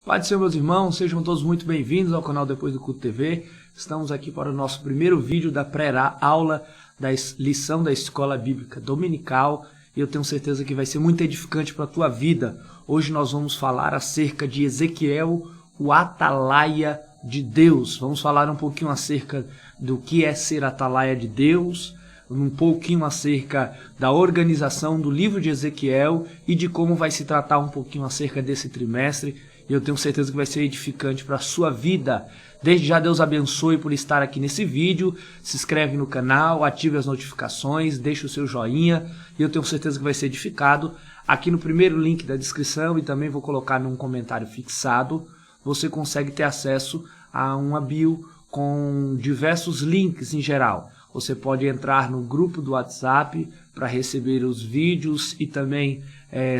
Pai do Senhor, meus irmãos, sejam todos muito bem-vindos ao canal Depois do Culto TV. Estamos aqui para o nosso primeiro vídeo da pré-aula da lição da Escola Bíblica Dominical e eu tenho certeza que vai ser muito edificante para a tua vida. Hoje nós vamos falar acerca de Ezequiel, o atalaia de Deus. Vamos falar um pouquinho acerca do que é ser atalaia de Deus, um pouquinho acerca da organização do livro de Ezequiel e de como vai se tratar um pouquinho acerca desse trimestre. E eu tenho certeza que vai ser edificante para a sua vida. Desde já Deus abençoe por estar aqui nesse vídeo. Se inscreve no canal, ative as notificações, deixe o seu joinha. E eu tenho certeza que vai ser edificado. Aqui no primeiro link da descrição e também vou colocar num comentário fixado, você consegue ter acesso a uma bio com diversos links em geral. Você pode entrar no grupo do WhatsApp para receber os vídeos e também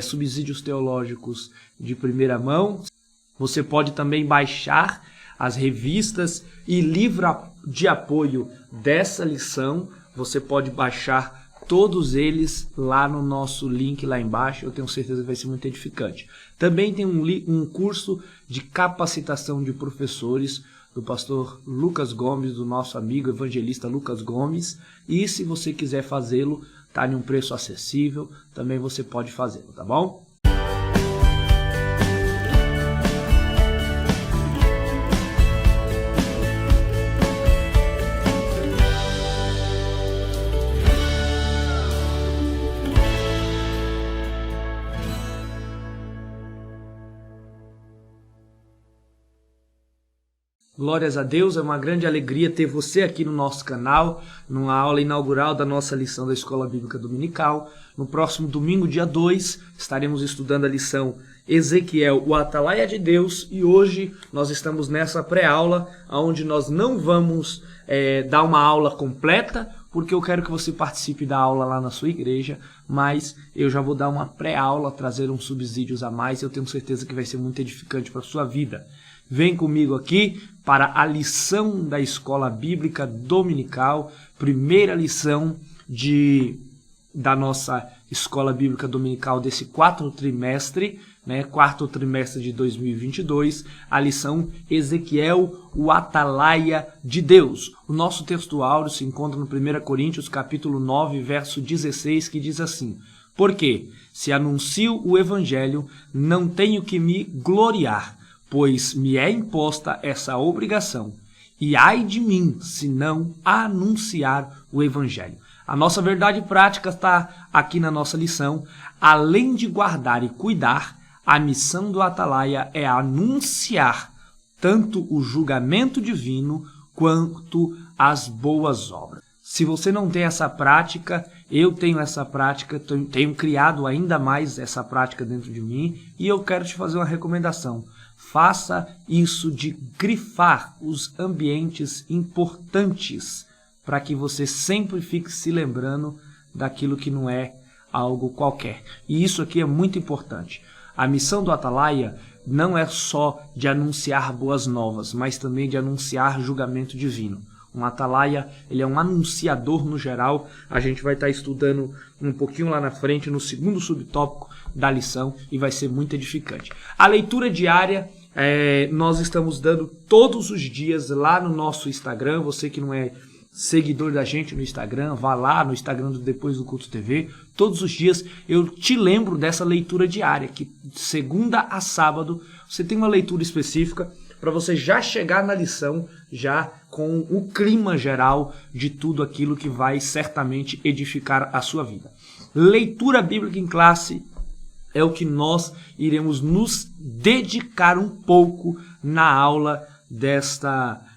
subsídios teológicos de primeira mão. Você pode também baixar as revistas e livro de apoio dessa lição. Você pode baixar todos eles lá no nosso link lá embaixo. Eu tenho certeza que vai ser muito edificante. Também tem um curso de capacitação de professores do pastor Lucas Gomes, do nosso amigo evangelista Lucas Gomes. E se você quiser fazê-lo, está em um preço acessível, também você pode fazê-lo, tá bom? Glórias a Deus, é uma grande alegria ter você aqui no nosso canal, numa aula inaugural da nossa lição da Escola Bíblica Dominical. No próximo domingo, dia 2, estaremos estudando a lição Ezequiel, o atalaia de Deus, e hoje nós estamos nessa pré-aula, onde nós não vamos dar uma aula completa, porque eu quero que você participe da aula lá na sua igreja, mas eu já vou dar uma pré-aula, trazer uns subsídios a mais, e eu tenho certeza que vai ser muito edificante para a sua vida. Vem comigo aqui para a lição da Escola Bíblica Dominical, primeira lição da nossa Escola Bíblica Dominical desse quarto trimestre de 2022, a lição Ezequiel, o atalaia de Deus. O nosso texto áureo se encontra no 1 Coríntios capítulo 9, verso 16, que diz assim: porque se anuncio o evangelho, não tenho que me gloriar, pois me é imposta essa obrigação, e ai de mim se não anunciar o evangelho. A nossa verdade prática está aqui na nossa lição. Além de guardar e cuidar, a missão do atalaia é anunciar tanto o julgamento divino quanto as boas obras. Se você não tem essa prática, eu tenho essa prática, tenho criado ainda mais essa prática dentro de mim, e eu quero te fazer uma recomendação. Faça isso de grifar os ambientes importantes para que você sempre fique se lembrando daquilo que não é algo qualquer. E isso aqui é muito importante. A missão do atalaia não é só de anunciar boas novas, mas também de anunciar julgamento divino. Um atalaia, ele é um anunciador no geral. A gente vai estar estudando um pouquinho lá na frente, no segundo subtópico da lição, e vai ser muito edificante. A leitura diária, nós estamos dando todos os dias lá no nosso Instagram. Você que não é seguidor da gente no Instagram, vá lá no Instagram do Depois do Culto TV. Todos os dias eu te lembro dessa leitura diária, que segunda a sábado você tem uma leitura específica para você já chegar na lição já com o clima geral de tudo aquilo que vai certamente edificar a sua vida. Leitura bíblica em classe é o que nós iremos nos dedicar um pouco na aula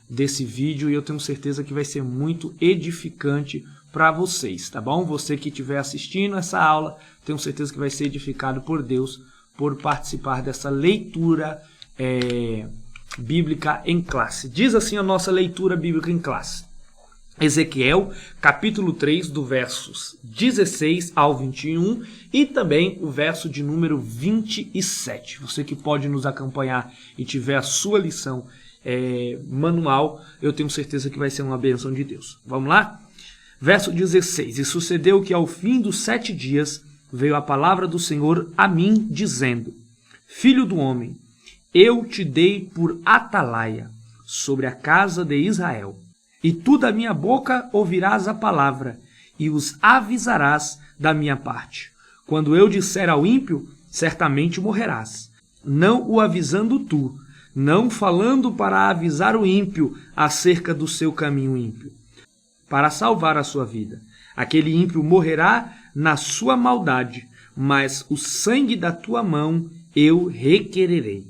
desse vídeo, e eu tenho certeza que vai ser muito edificante para vocês, tá bom? Você que estiver assistindo essa aula, tenho certeza que vai ser edificado por Deus por participar dessa leitura bíblica em classe. Diz assim a nossa leitura bíblica em classe: Ezequiel, capítulo 3, do versos 16 ao 21 e também o verso de número 27. Você que pode nos acompanhar e tiver a sua lição manual, eu tenho certeza que vai ser uma bênção de Deus. Vamos lá? Verso 16. E sucedeu que ao fim dos 7 dias veio a palavra do Senhor a mim, dizendo: Filho do homem, eu te dei por atalaia sobre a casa de Israel. E tu da minha boca ouvirás a palavra, e os avisarás da minha parte. Quando eu disser ao ímpio, certamente morrerás. Não o avisando tu, não falando para avisar o ímpio acerca do seu caminho ímpio, para salvar a sua vida. Aquele ímpio morrerá na sua maldade, mas o sangue da tua mão eu requererei.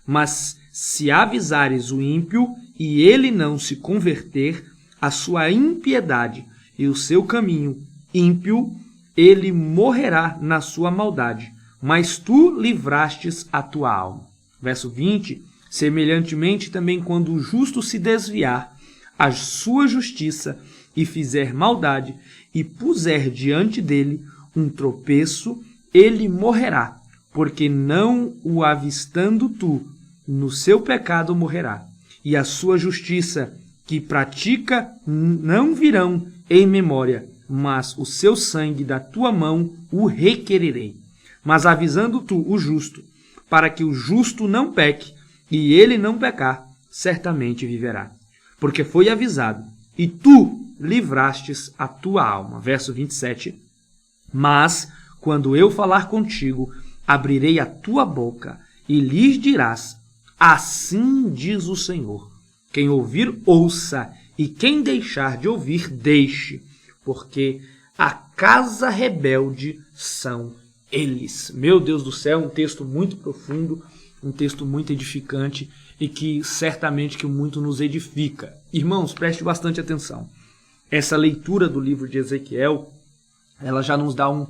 Mas se avisares o ímpio e ele não se converter, a sua impiedade e o seu caminho ímpio, ele morrerá na sua maldade, mas tu livrastes a tua alma. Verso 20, semelhantemente também quando o justo se desviar a sua justiça e fizer maldade e puser diante dele um tropeço, ele morrerá, porque não o avistando tu, no seu pecado morrerá. E a sua justiça que pratica não virão em memória, mas o seu sangue da tua mão o requererei. Mas avisando tu o justo, para que o justo não peque, e ele não pecar, certamente viverá. Porque foi avisado, e tu livrastes a tua alma. Verso 27. Mas, quando eu falar contigo, abrirei a tua boca, e lhes dirás, assim diz o Senhor. Quem ouvir, ouça, e quem deixar de ouvir, deixe, porque a casa rebelde são eles. Meu Deus do céu, um texto muito profundo, um texto muito edificante e que certamente que muito nos edifica. Irmãos, preste bastante atenção. Essa leitura do livro de Ezequiel, ela já nos dá um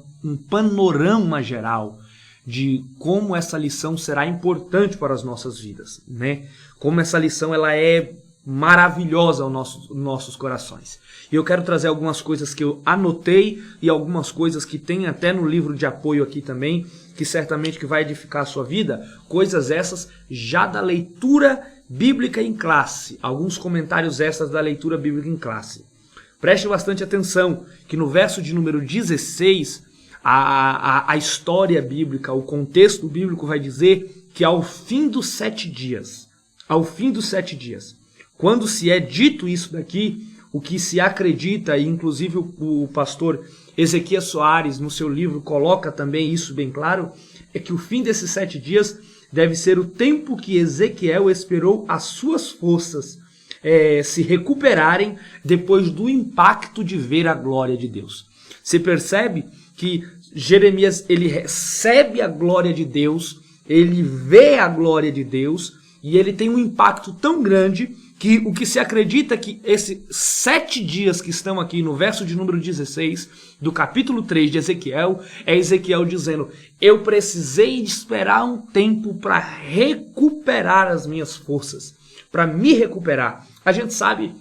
panorama geral de como essa lição será importante para as nossas vidas, né? Como essa lição ela é maravilhosa aos nossos corações. E eu quero trazer algumas coisas que eu anotei e algumas coisas que tem até no livro de apoio aqui também, que certamente que vai edificar a sua vida, coisas essas já da leitura bíblica em classe, alguns comentários extras da leitura bíblica em classe. Preste bastante atenção que no verso de número 16, a história bíblica, o contexto bíblico vai dizer que ao fim dos 7 dias, quando se é dito isso daqui, o que se acredita, e inclusive o pastor Ezequias Soares, no seu livro, coloca também isso bem claro, é que o fim desses 7 dias deve ser o tempo que Ezequiel esperou as suas forças se recuperarem depois do impacto de ver a glória de Deus. Você percebe que Jeremias ele recebe a glória de Deus, ele vê a glória de Deus, e ele tem um impacto tão grande que o que se acredita é que esses 7 dias que estão aqui no verso de número 16 do capítulo 3 de Ezequiel, é Ezequiel dizendo, eu precisei esperar um tempo para recuperar as minhas forças, para me recuperar. A gente sabe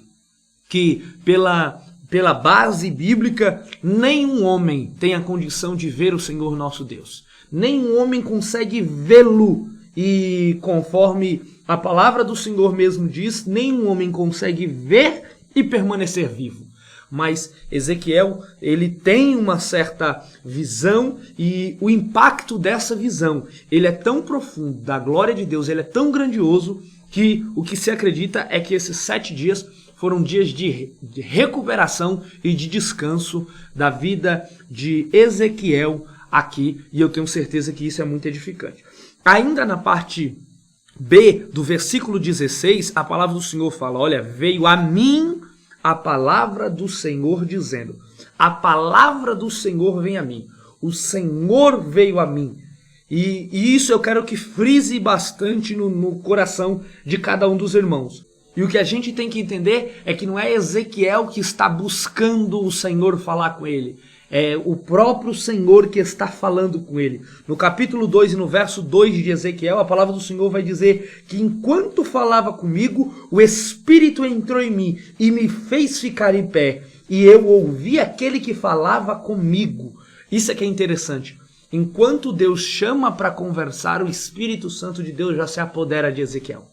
que pela base bíblica, nenhum homem tem a condição de ver o Senhor nosso Deus. Nenhum homem consegue vê-lo. E conforme a palavra do Senhor mesmo diz, nenhum homem consegue ver e permanecer vivo. Mas Ezequiel, ele tem uma certa visão e o impacto dessa visão, ele é tão profundo, da glória de Deus, ele é tão grandioso que o que se acredita é que esses 7 dias foram dias de recuperação e de descanso da vida de Ezequiel aqui, e eu tenho certeza que isso é muito edificante. Ainda na parte B do versículo 16, a palavra do Senhor fala, olha, veio a mim a palavra do Senhor dizendo, a palavra do Senhor vem a mim, o Senhor veio a mim. E isso eu quero que frise bastante no coração de cada um dos irmãos. E o que a gente tem que entender é que não é Ezequiel que está buscando o Senhor falar com ele. É o próprio Senhor que está falando com ele. No capítulo 2 e no verso 2 de Ezequiel, a palavra do Senhor vai dizer que enquanto falava comigo, o Espírito entrou em mim e me fez ficar em pé. E eu ouvi aquele que falava comigo. Isso é que é interessante. Enquanto Deus chama para conversar, o Espírito Santo de Deus já se apodera de Ezequiel.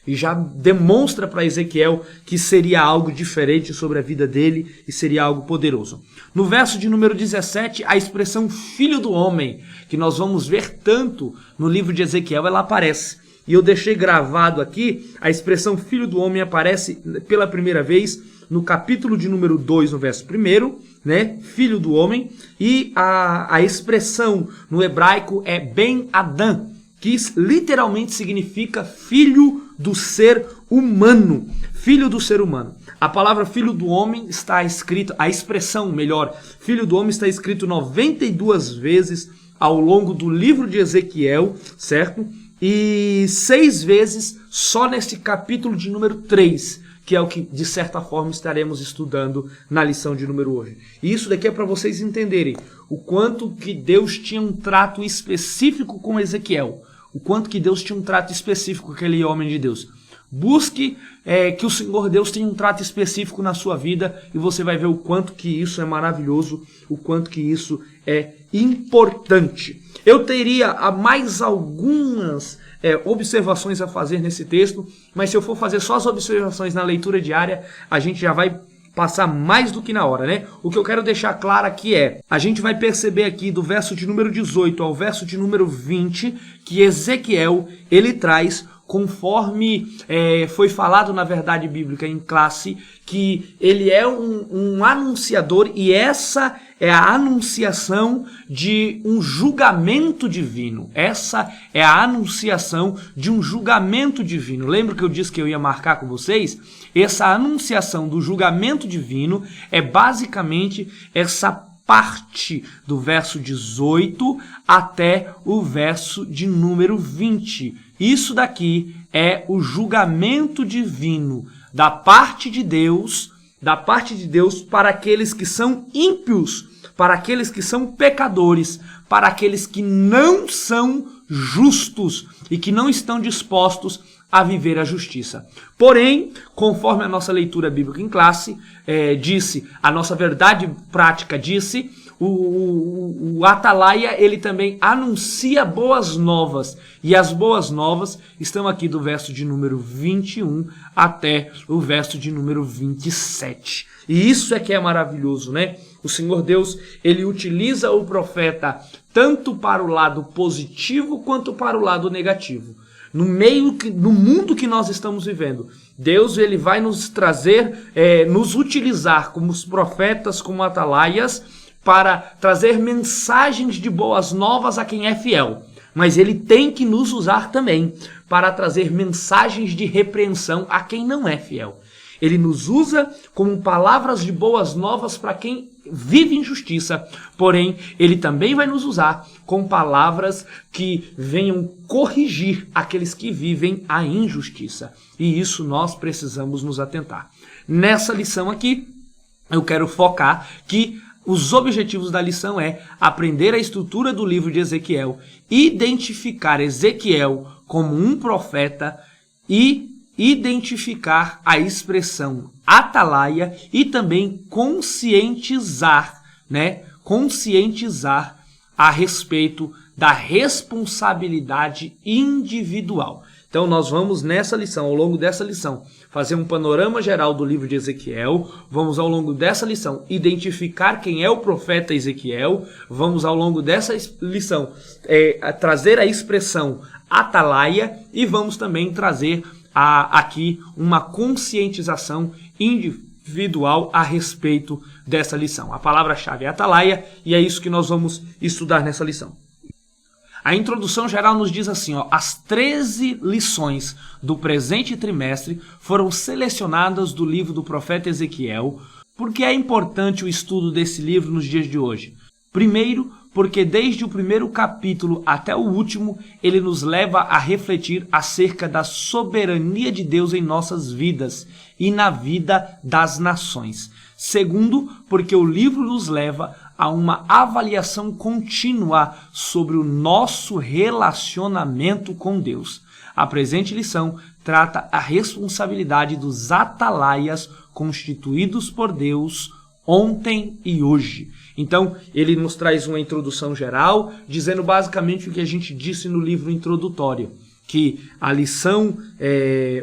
E já demonstra para Ezequiel que seria algo diferente sobre a vida dele e seria algo poderoso. No verso de número 17, a expressão filho do homem, que nós vamos ver tanto no livro de Ezequiel, ela aparece. e eu deixei gravado aqui, a expressão filho do homem aparece pela primeira vez no capítulo de número 2, no verso 1, né? Filho do homem, e a expressão no hebraico é Ben Adam, que literalmente significa filho do ser humano. Filho do ser humano. A palavra filho do homem está escrito, a expressão, melhor, filho do homem está escrito 92 vezes ao longo do livro de Ezequiel, certo? E 6 vezes só nesse capítulo de número 3, que é o que, de certa forma, estaremos estudando na lição de número hoje. E isso daqui é para vocês entenderem o quanto que Deus tinha um trato específico com Ezequiel, o quanto que Deus tinha um trato específico com aquele homem de Deus. Busque que o Senhor Deus tenha um trato específico na sua vida e você vai ver o quanto que isso é maravilhoso, o quanto que isso é importante. Eu teria mais algumas observações a fazer nesse texto, mas se eu for fazer só as observações na leitura diária, a gente já vai passar mais do que na hora, né? O que eu quero deixar claro aqui a gente vai perceber aqui do verso de número 18 ao verso de número 20, que Ezequiel, ele traz, conforme foi falado na verdade bíblica em classe, que ele é um anunciador, e essa é a anunciação de um julgamento divino. Essa é a anunciação de um julgamento divino. Lembra que eu disse que eu ia marcar com vocês? Essa anunciação do julgamento divino é basicamente essa parte do verso 18 até o verso de número 20. Isso daqui é o julgamento divino da parte de Deus para aqueles que são ímpios, para aqueles que são pecadores, para aqueles que não são justos e que não estão dispostos a viver a justiça. Porém, conforme a nossa leitura bíblica em classe disse, a nossa verdade prática disse, o Atalaia, ele também anuncia boas novas. E as boas novas estão aqui do verso de número 21 até o verso de número 27. E isso é que é maravilhoso, né? O Senhor Deus, ele utiliza o profeta tanto para o lado positivo quanto para o lado negativo. No mundo que nós estamos vivendo, Deus, ele vai nos trazer, nos utilizar como os profetas, como atalaias, para trazer mensagens de boas novas a quem é fiel. Mas ele tem que nos usar também para trazer mensagens de repreensão a quem não é fiel. Ele nos usa como palavras de boas novas para quem vive injustiça, porém, ele também vai nos usar com palavras que venham corrigir aqueles que vivem a injustiça. E isso nós precisamos nos atentar. Nessa lição aqui, eu quero focar que os objetivos da lição é aprender a estrutura do livro de Ezequiel, identificar Ezequiel como um profeta e identificar a expressão atalaia e também conscientizar a respeito da responsabilidade individual. Então nós vamos nessa lição, ao longo dessa lição, fazer um panorama geral do livro de Ezequiel, vamos ao longo dessa lição identificar quem é o profeta Ezequiel, vamos ao longo dessa lição trazer a expressão atalaia e vamos também trazer aqui uma conscientização individual a respeito dessa lição. A palavra-chave é atalaia e é isso que nós vamos estudar nessa lição. A introdução geral nos diz assim, as 13 lições do presente trimestre foram selecionadas do livro do profeta Ezequiel. Por que é importante o estudo desse livro nos dias de hoje? Primeiro, porque desde o primeiro capítulo até o último, ele nos leva a refletir acerca da soberania de Deus em nossas vidas e na vida das nações. Segundo, porque o livro nos leva a uma avaliação contínua sobre o nosso relacionamento com Deus. A presente lição trata a responsabilidade dos atalaias constituídos por Deus ontem e hoje. Então, ele nos traz uma introdução geral, dizendo basicamente o que a gente disse no livro introdutório, que a lição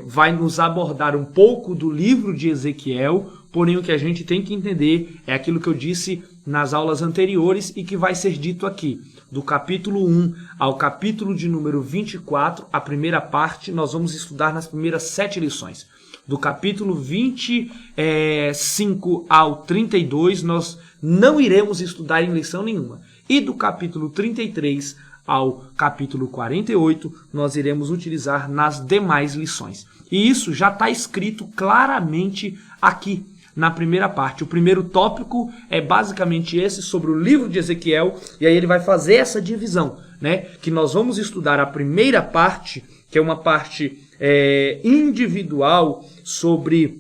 vai nos abordar um pouco do livro de Ezequiel, porém o que a gente tem que entender é aquilo que eu disse nas aulas anteriores e que vai ser dito aqui. do capítulo 1 ao capítulo de número 24, a primeira parte, nós vamos estudar nas primeiras 7 lições. Do capítulo 25 ao 32, nós não iremos estudar em lição nenhuma. E do capítulo 33 ao capítulo 48, nós iremos utilizar nas demais lições. E isso já está escrito claramente aqui na primeira parte. O primeiro tópico é basicamente esse, sobre o livro de Ezequiel, e aí ele vai fazer essa divisão, né? Que nós vamos estudar a primeira parte, que é uma parte individual sobre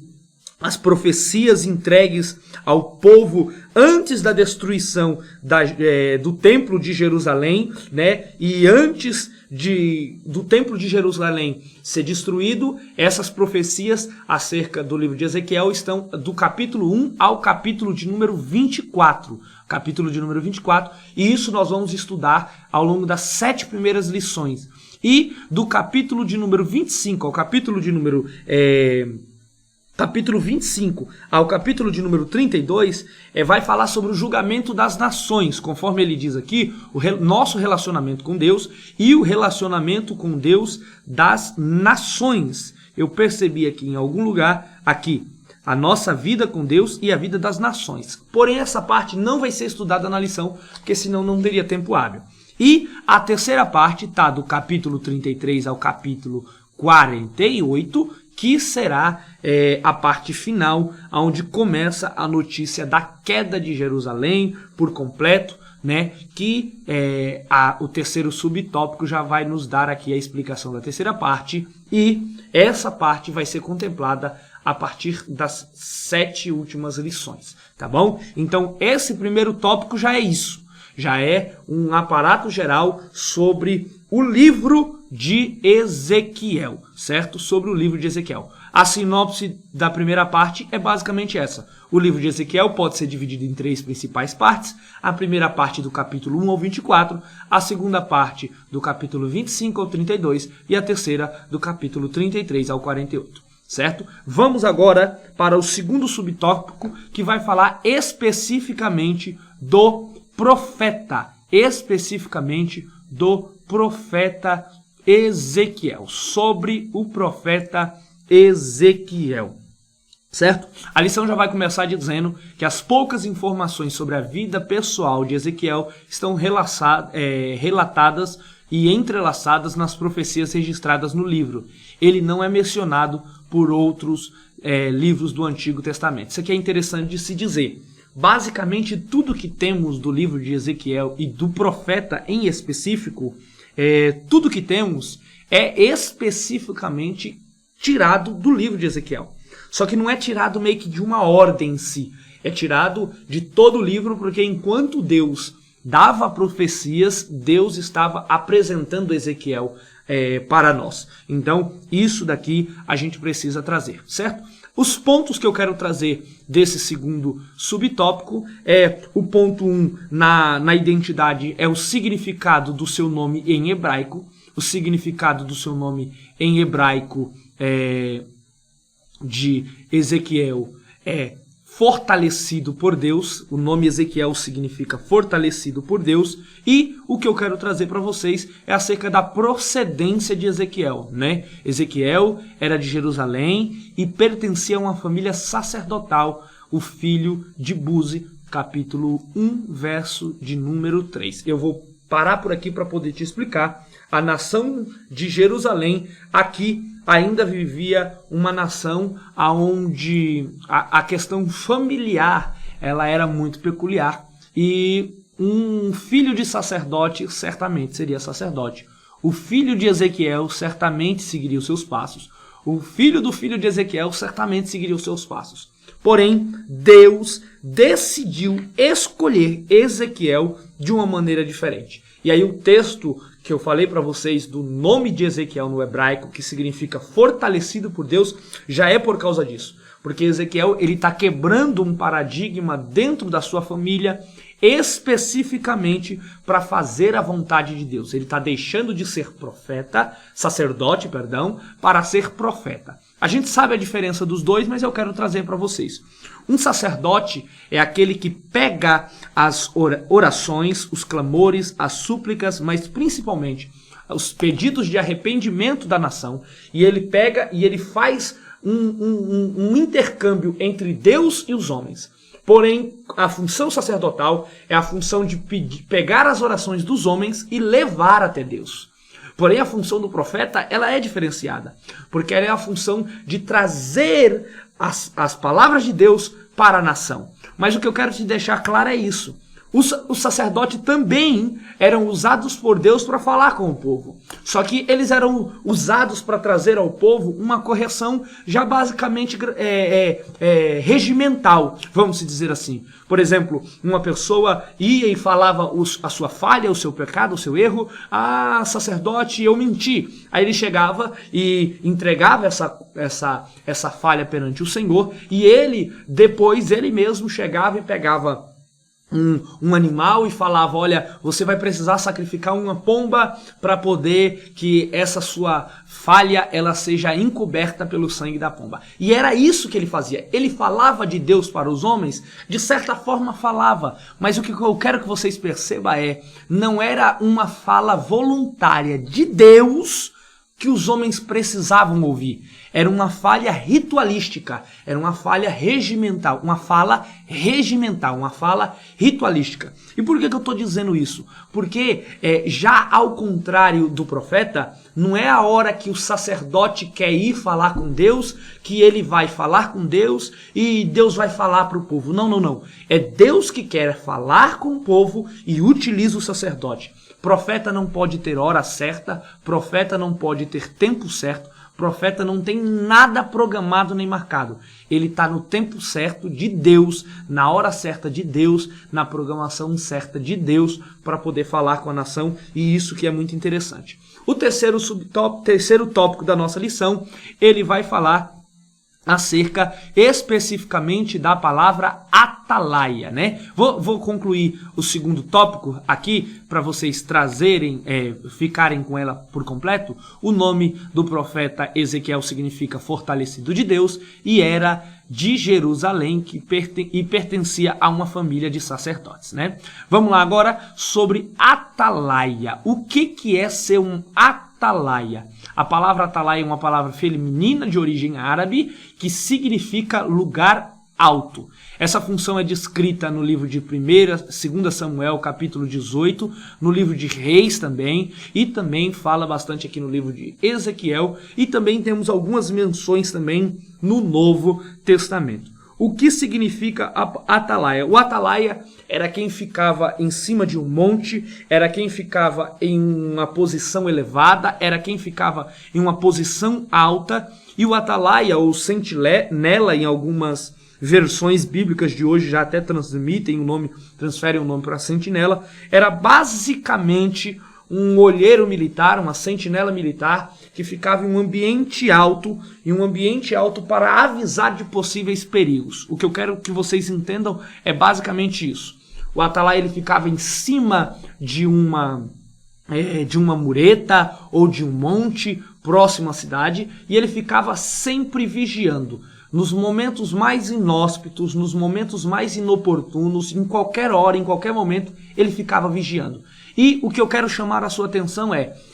as profecias entregues ao povo antes da destruição do Templo de Jerusalém, né? E antes do Templo de Jerusalém ser destruído, essas profecias acerca do livro de Ezequiel estão do capítulo 1 ao capítulo de número 24. Capítulo de número 24, e isso nós vamos estudar ao longo das 7 primeiras lições. E do capítulo de número 25 ao capítulo de número... capítulo 25 ao capítulo de número 32, vai falar sobre o julgamento das nações, conforme ele diz aqui, nosso relacionamento com Deus e o relacionamento com Deus das nações. Eu percebi aqui em algum lugar, aqui, a nossa vida com Deus e a vida das nações. Porém, essa parte não vai ser estudada na lição, porque senão não teria tempo hábil. E a terceira parte está do capítulo 33 ao capítulo 48, que será a parte final, onde começa a notícia da queda de Jerusalém por completo, né? Que o terceiro subtópico já vai nos dar aqui a explicação da terceira parte, e essa parte vai ser contemplada a partir das 7 últimas lições, tá bom? Então, esse primeiro tópico já é isso, já é um aparato geral sobre o livro de Ezequiel, certo? Sobre o livro de Ezequiel. A sinopse da primeira parte é basicamente essa. O livro de Ezequiel pode ser dividido em 3 principais partes. A primeira parte do capítulo 1 ao 24, a segunda parte do capítulo 25 ao 32 e a terceira do capítulo 33 ao 48. Certo? Vamos agora para o segundo subtópico, que vai falar especificamente do profeta. Especificamente do profeta Ezequiel. Sobre o profeta Ezequiel. Certo? A lição já vai começar dizendo que as poucas informações sobre a vida pessoal de Ezequiel estão relatadas e entrelaçadas nas profecias registradas no livro. Ele não é mencionado por outros livros do Antigo Testamento. Isso aqui é interessante de se dizer. Basicamente, tudo que temos do livro de Ezequiel e do profeta em específico, tudo que temos é especificamente tirado do livro de Ezequiel. Só que não é tirado meio que de uma ordem em si. É tirado de todo o livro, porque enquanto Deus dava profecias, Deus estava apresentando Ezequiel para nós. Então, isso daqui a gente precisa trazer, certo? Os pontos que eu quero trazer desse segundo subtópico o ponto 1 na identidade é o significado do seu nome em hebraico. O significado do seu nome em hebraico de Ezequiel é fortalecido por Deus. O nome Ezequiel significa fortalecido por Deus. E o que eu quero trazer para vocês é acerca da procedência de Ezequiel, né? Ezequiel era de Jerusalém e pertencia a uma família sacerdotal, o filho de Buzi, capítulo 1, verso de número 3. Eu vou parar por aqui para poder te explicar. A nação de Jerusalém aqui ainda vivia uma nação onde a questão familiar ela era muito peculiar, e um filho de sacerdote certamente seria sacerdote. O filho de Ezequiel certamente seguiria os seus passos. O filho de Ezequiel certamente seguiria os seus passos. Porém, Deus decidiu escolher Ezequiel de uma maneira diferente. E aí o texto que eu falei para vocês do nome de Ezequiel no hebraico, que significa fortalecido por Deus, já é por causa disso. Porque Ezequiel ele está quebrando um paradigma dentro da sua família, especificamente para fazer a vontade de Deus. Ele está deixando de ser sacerdote, para ser profeta. A gente sabe a diferença dos dois, mas eu quero trazer para vocês. Um sacerdote é aquele que pega as orações, os clamores, as súplicas, mas principalmente os pedidos de arrependimento da nação, e ele pega e ele faz um intercâmbio entre Deus e os homens. Porém, a função sacerdotal é a função de pegar as orações dos homens e levar até Deus. Porém, a função do profeta, ela é diferenciada, porque ela é a função de trazer as palavras de Deus para a nação. Mas o que eu quero te deixar claro é isso. Os sacerdotes também eram usados por Deus para falar com o povo. Só que eles eram usados para trazer ao povo uma correção já basicamente regimental, vamos dizer assim. Por exemplo, uma pessoa ia e falava a sua falha, o seu pecado, o seu erro. Ah, sacerdote, eu menti. Aí ele chegava e entregava essa falha perante o Senhor. E depois ele mesmo chegava e pegava um animal e falava, olha, você vai precisar sacrificar uma pomba para poder que essa sua falha ela seja encoberta pelo sangue da pomba. E era isso que ele fazia. Ele falava de Deus para os homens, de certa forma falava, mas o que eu quero que vocês percebam não era uma fala voluntária de Deus que os homens precisavam ouvir. Era uma falha ritualística, era uma falha regimental, uma fala ritualística. E por que eu estou dizendo isso? Porque já ao contrário do profeta, não é a hora que o sacerdote quer ir falar com Deus, que ele vai falar com Deus e Deus vai falar para o povo. Não. É Deus que quer falar com o povo e utiliza o sacerdote. Profeta não pode ter hora certa, profeta não pode ter tempo certo, profeta não tem nada programado nem marcado. Ele está no tempo certo de Deus, na hora certa de Deus, na programação certa de Deus para poder falar com a nação, e isso que é muito interessante. O terceiro tópico da nossa lição, ele vai falar acerca especificamente da palavra atalaia, né? Vou concluir o segundo tópico aqui para vocês ficarem com ela por completo. O nome do profeta Ezequiel significa fortalecido de Deus e era de Jerusalém e pertencia a uma família de sacerdotes, né? Vamos lá agora sobre atalaia. O que é ser um atalaia? A palavra atalaia é uma palavra feminina de origem árabe que significa lugar alto. Essa função é descrita no livro de 2 Samuel, capítulo 18, no livro de Reis também, e também fala bastante aqui no livro de Ezequiel, e também temos algumas menções também no Novo Testamento. O que significa atalaia? O atalaia era quem ficava em cima de um monte, era quem ficava em uma posição elevada, era quem ficava em uma posição alta, e o atalaia, ou sentinela, em algumas versões bíblicas de hoje já até transferem o nome para sentinela, era basicamente um olheiro militar, uma sentinela militar, que ficava em um ambiente alto para avisar de possíveis perigos. O que eu quero que vocês entendam é basicamente isso. O atalaia ele ficava em cima de uma mureta ou de um monte próximo à cidade, e ele ficava sempre vigiando. Nos momentos mais inóspitos, nos momentos mais inoportunos, em qualquer hora, em qualquer momento, ele ficava vigiando. E o que eu quero chamar a sua atenção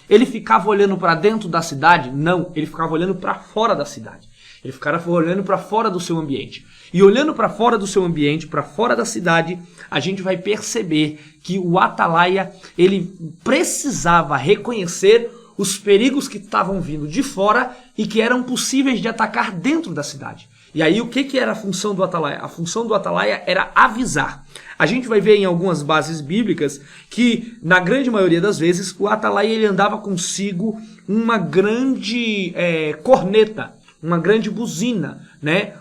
ele ficava olhando para dentro da cidade? Não, ele ficava olhando para fora da cidade. Ele ficava olhando para fora do seu ambiente. E olhando para fora do seu ambiente, para fora da cidade, a gente vai perceber que o atalaia, ele precisava reconhecer os perigos que estavam vindo de fora e que eram possíveis de atacar dentro da cidade. E aí o que era a função do atalaia? A função do atalaia era avisar. A gente vai ver em algumas bases bíblicas que, na grande maioria das vezes, o atalaia ele andava consigo uma grande corneta, uma grande buzina, né?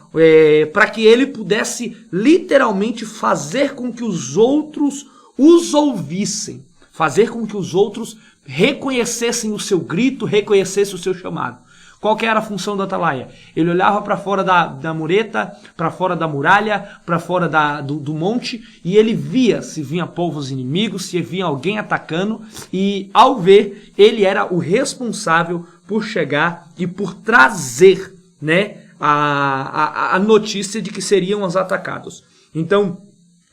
Para que ele pudesse literalmente fazer com que os outros os ouvissem, fazer com que os outros reconhecessem o seu grito, reconhecessem o seu chamado. Qual que era a função do atalaia? Ele olhava para fora da mureta, para fora da muralha, para fora do monte, e ele via se vinha povos inimigos, se vinha alguém atacando, e ao ver, ele era o responsável por chegar e por trazer, né, a notícia de que seriam os atacados. Então,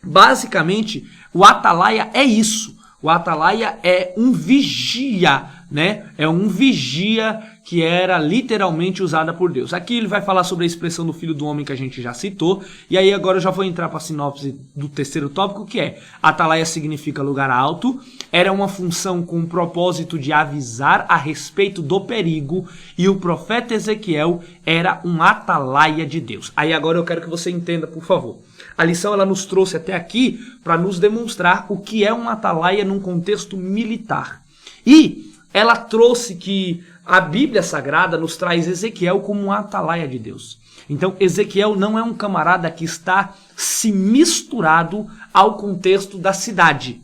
basicamente, o atalaia é isso. O atalaia é um vigia, né? É um vigia que era literalmente usada por Deus. Aqui ele vai falar sobre a expressão do Filho do Homem que a gente já citou. E aí agora eu já vou entrar para a sinopse do terceiro tópico, que é: atalaia significa lugar alto. Era uma função com o propósito de avisar a respeito do perigo. E o profeta Ezequiel era um atalaia de Deus. Aí agora eu quero que você entenda, por favor. A lição ela nos trouxe até aqui para nos demonstrar o que é um atalaia num contexto militar. E ela trouxe que a Bíblia Sagrada nos traz Ezequiel como um atalaia de Deus. Então Ezequiel não é um camarada que está se misturado ao contexto da cidade.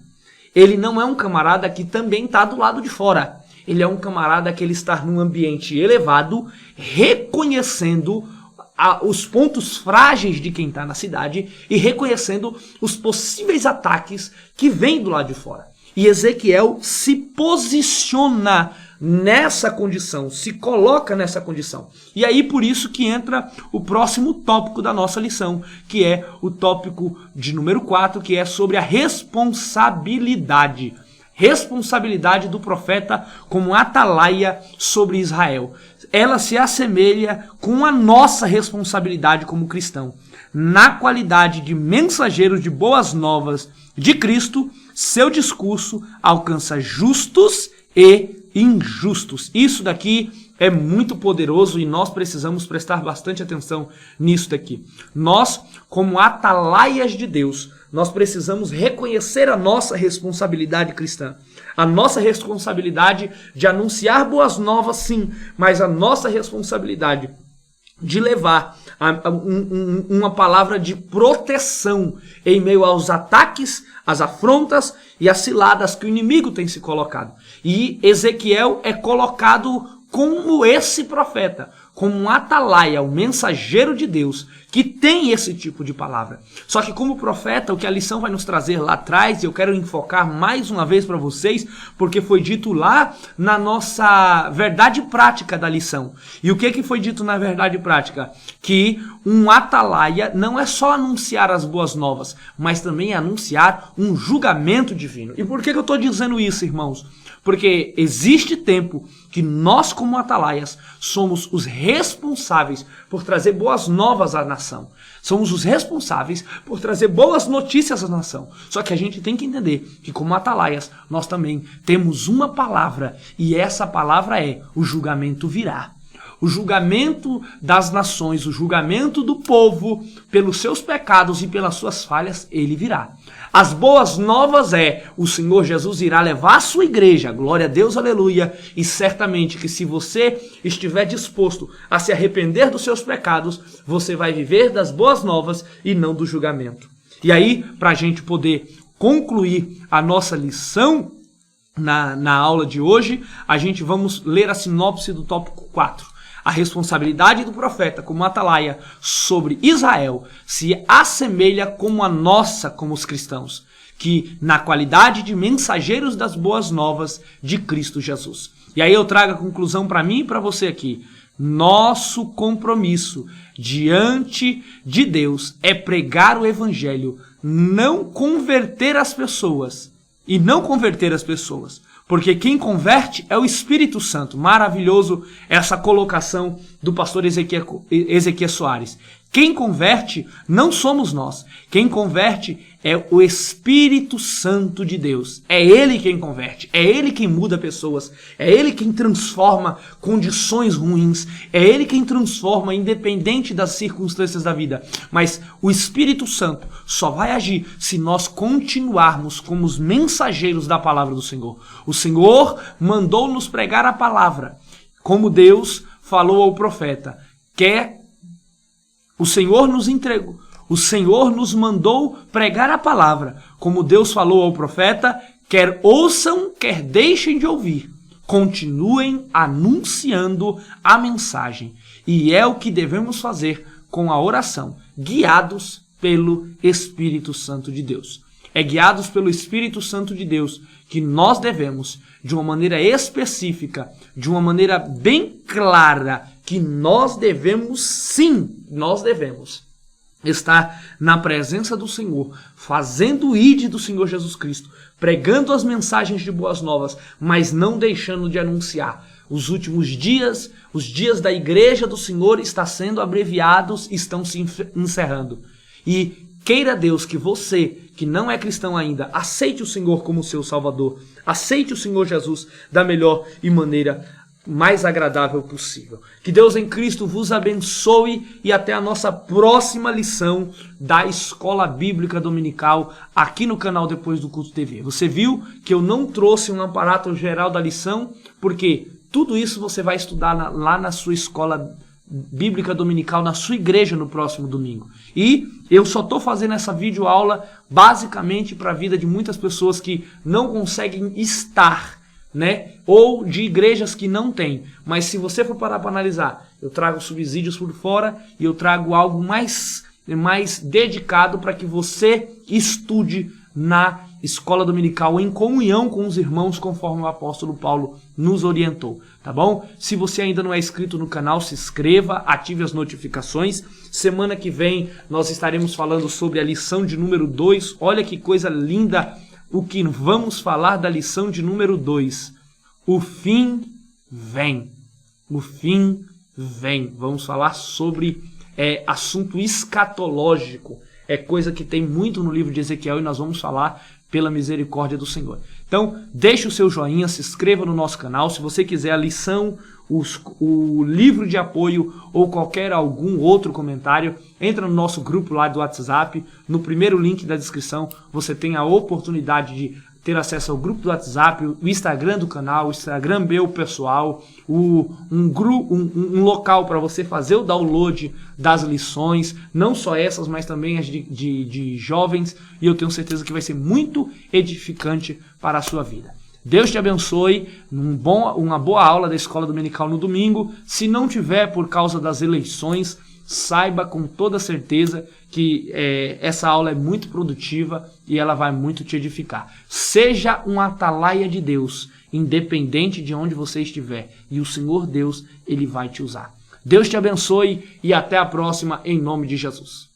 Ele não é um camarada que também está do lado de fora. Ele é um camarada que ele está num ambiente elevado, reconhecendo os pontos frágeis de quem está na cidade e reconhecendo os possíveis ataques que vêm do lado de fora. E Ezequiel se posiciona nessa condição, se coloca nessa condição. E aí por isso que entra o próximo tópico da nossa lição, que é o tópico de número 4, que é sobre a responsabilidade. Responsabilidade do profeta como atalaia sobre Israel. Ela se assemelha com a nossa responsabilidade como cristão. Na qualidade de mensageiros de boas novas de Cristo, seu discurso alcança justos e injustos. Isso daqui é muito poderoso e nós precisamos prestar bastante atenção nisso daqui. Nós, como atalaias de Deus, nós precisamos reconhecer a nossa responsabilidade cristã. A nossa responsabilidade de anunciar boas novas, sim, mas a nossa responsabilidade de levar uma palavra de proteção em meio aos ataques, às afrontas e às ciladas que o inimigo tem se colocado. E Ezequiel é colocado como esse profeta, como um atalaia, um mensageiro de Deus, que tem esse tipo de palavra. Só que como profeta, o que a lição vai nos trazer lá atrás, e eu quero enfocar mais uma vez para vocês, porque foi dito lá na nossa verdade prática da lição. E o que foi dito na verdade prática? Que um atalaia não é só anunciar as boas novas, mas também anunciar um julgamento divino. E por que eu estou dizendo isso, irmãos? Porque existe tempo que nós, como atalaias, somos os responsáveis por trazer boas novas à nação. Somos os responsáveis por trazer boas notícias à nação. Só que a gente tem que entender que, como atalaias, nós também temos uma palavra. E essa palavra é: o julgamento virá. O julgamento das nações, o julgamento do povo pelos seus pecados e pelas suas falhas, ele virá. As boas novas é: o Senhor Jesus irá levar a sua igreja, glória a Deus, aleluia, e certamente que se você estiver disposto a se arrepender dos seus pecados, você vai viver das boas novas e não do julgamento. E aí, para a gente poder concluir a nossa lição na aula de hoje, a gente vamos ler a sinopse do tópico 4. A responsabilidade do profeta como atalaia sobre Israel se assemelha como a nossa como os cristãos, que na qualidade de mensageiros das boas novas de Cristo Jesus. E aí eu trago a conclusão para mim e para você aqui. Nosso compromisso diante de Deus é pregar o evangelho, não converter as pessoas. E não converter as pessoas. Porque quem converte é o Espírito Santo. Maravilhoso essa colocação do pastor Ezequiel Soares. Quem converte não somos nós. Quem converte é o Espírito Santo de Deus. É Ele quem converte. É Ele quem muda pessoas. É Ele quem transforma condições ruins. É Ele quem transforma independente das circunstâncias da vida. Mas o Espírito Santo só vai agir se nós continuarmos como os mensageiros da palavra do Senhor. O Senhor mandou nos pregar a palavra, como Deus falou ao profeta. O Senhor nos entregou. O Senhor nos mandou pregar a palavra, como Deus falou ao profeta, quer ouçam, quer deixem de ouvir. Continuem anunciando a mensagem. E é o que devemos fazer com a oração, guiados pelo Espírito Santo de Deus. É guiados pelo Espírito Santo de Deus que nós devemos, de uma maneira específica, de uma maneira bem clara, que nós devemos estar na presença do Senhor, fazendo o ID do Senhor Jesus Cristo, pregando as mensagens de boas novas, mas não deixando de anunciar. Os últimos dias, os dias da igreja do Senhor estão sendo abreviados, estão se encerrando. E queira Deus que você, que não é cristão ainda, aceite o Senhor como seu Salvador, aceite o Senhor Jesus da melhor e maneira mais agradável possível. Que Deus em Cristo vos abençoe e até a nossa próxima lição da Escola Bíblica Dominical aqui no canal Depois do Culto TV. Você viu que eu não trouxe um aparato geral da lição, porque tudo isso você vai estudar lá na sua Escola Bíblica Dominical, na sua igreja no próximo domingo. E eu só estou fazendo essa videoaula basicamente para a vida de muitas pessoas que não conseguem estar, né? Ou de igrejas que não têm. Mas se você for parar para analisar, eu trago subsídios por fora e eu trago algo mais dedicado para que você estude na escola dominical em comunhão com os irmãos, conforme o apóstolo Paulo nos orientou, tá bom? Se você ainda não é inscrito no canal, se inscreva, ative as notificações. Semana que vem nós estaremos falando sobre a lição de número 2. Olha que coisa linda o que vamos falar da lição de número 2. O fim vem. O fim vem. Vamos falar sobre assunto escatológico. É coisa que tem muito no livro de Ezequiel e nós vamos falar pela misericórdia do Senhor. Então, deixe o seu joinha, se inscreva no nosso canal. Se você quiser a lição, o livro de apoio ou algum outro comentário, entra no nosso grupo lá do WhatsApp. No primeiro link da descrição, você tem a oportunidade de ter acesso ao grupo do WhatsApp, o Instagram do canal, o Instagram meu pessoal, um local para você fazer o download das lições, não só essas, mas também as de jovens, e eu tenho certeza que vai ser muito edificante para a sua vida. Deus te abençoe, uma boa aula da Escola Dominical no domingo. Se não tiver por causa das eleições, saiba com toda certeza que essa aula é muito produtiva e ela vai muito te edificar. Seja um atalaia de Deus, independente de onde você estiver, e o Senhor Deus, Ele vai te usar. Deus te abençoe e até a próxima, em nome de Jesus.